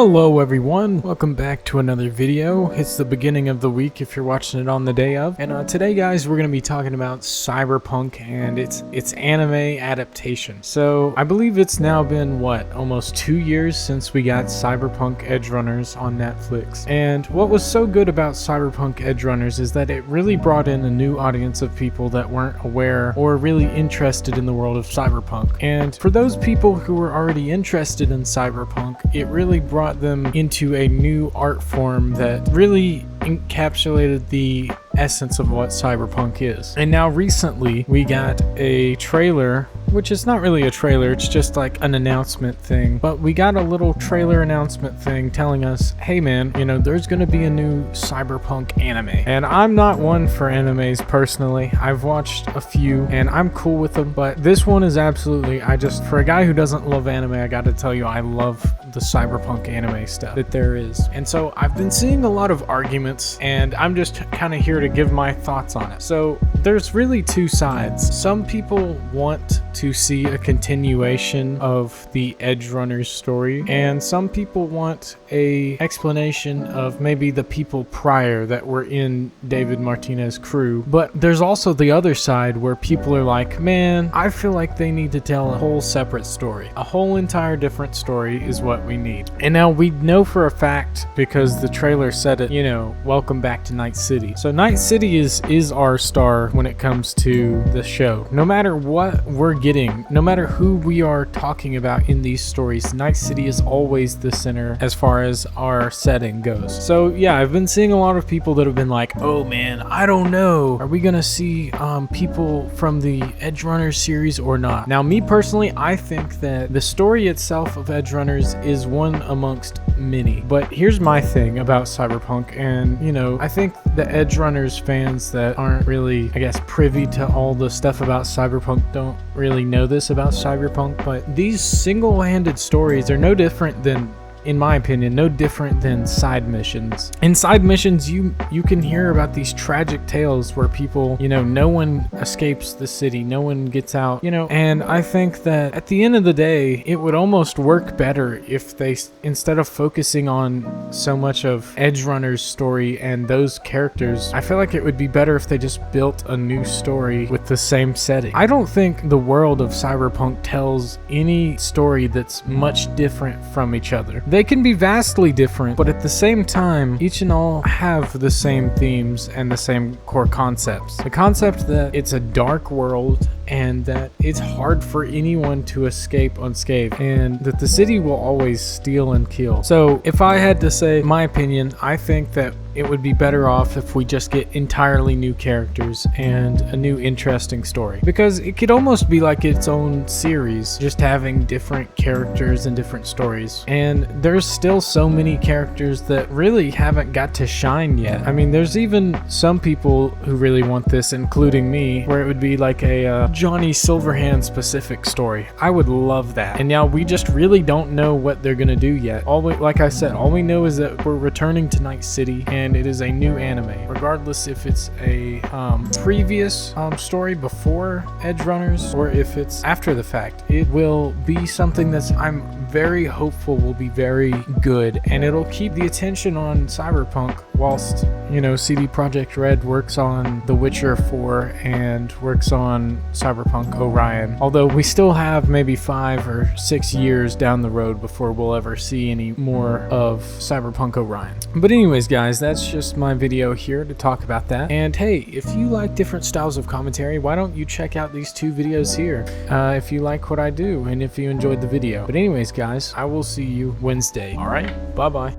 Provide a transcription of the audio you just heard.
Hello everyone, welcome back to another video. It's the beginning of the week if you're watching it on the day of. And today guys, we're going to be talking about Cyberpunk and its anime adaptation. So I believe it's now been, almost 2 years since we got Cyberpunk Edgerunners on Netflix. And what was so good about Cyberpunk Edgerunners is that it really brought in a new audience of people that weren't aware or really interested in the world of Cyberpunk. And for those people who were already interested in Cyberpunk, it really brought them into a new art form that really encapsulated the essence of what Cyberpunk is. And now recently we got a trailer, which is not really a trailer, it's just like an announcement thing, but we got a little trailer announcement thing telling us, hey man, there's gonna be a new Cyberpunk anime. And I'm not one for animes personally. I've watched a few and I'm cool with them, but this one is absolutely, for a guy who doesn't love anime, I gotta tell you, I love the Cyberpunk anime stuff that there is. And so I've been seeing a lot of arguments and I'm just kind of here to give my thoughts on it. So there's really two sides. Some people want to see a continuation of the Edgerunners story, and some people want a explanation of maybe the people prior that were in David Martinez's crew. But there's also the other side where people are like, man, I feel like they need to tell a whole separate story. A whole entire different story is what we need. And now we know for a fact, because the trailer said it, welcome back to Night City. So Night City is our star when it comes to the show. No matter what we're getting, no matter who we are talking about in these stories, Night City is always the center as far as our setting goes. So yeah, I've been seeing a lot of people that have been like, oh man, I don't know, are we gonna see people from the Edgerunners series or not? Now me personally, I think that the story itself of Edgerunners is one amongst many. But here's my thing about Cyberpunk, and I think the Edgerunners fans that aren't really, privy to all the stuff about Cyberpunk don't really know this about Cyberpunk, but these single-handed stories are no different than, in my opinion, no different than side missions. In side missions, you can hear about these tragic tales where people, no one escapes the city, no one gets out, and I think that at the end of the day, it would almost work better if they, instead of focusing on so much of Edgerunner's story and those characters, I feel like it would be better if they just built a new story with the same setting. I don't think the world of Cyberpunk tells any story that's much different from each other. They can be vastly different, but at the same time, each and all have the same themes and the same core concepts. The concept that it's a dark world and that it's hard for anyone to escape unscathed, and that the city will always steal and kill. So if I had to say my opinion, I think that it would be better off if we just get entirely new characters and a new interesting story, because it could almost be like its own series, just having different characters and different stories. And there's still so many characters that really haven't got to shine yet. I mean, there's even some people who really want this, including me, where it would be like a Johnny Silverhand specific story. I would love that. And now we just really don't know what they're gonna do yet. Like I said, all we know is that we're returning to Night City and it is a new anime. Regardless if it's a previous story before Edgerunners or if it's after the fact, it will be something that's, I'm very hopeful, will be very good, and it'll keep the attention on Cyberpunk whilst, CD Projekt Red works on The Witcher 4 and works on Cyberpunk Orion. Although we still have maybe 5 or 6 years down the road before we'll ever see any more of Cyberpunk Orion. But anyways guys, that's just my video here to talk about that. And hey, if you like different styles of commentary, why don't you check out these 2 videos here if you like what I do and if you enjoyed the video. But anyways guys, I will see you Wednesday. Alright, bye bye.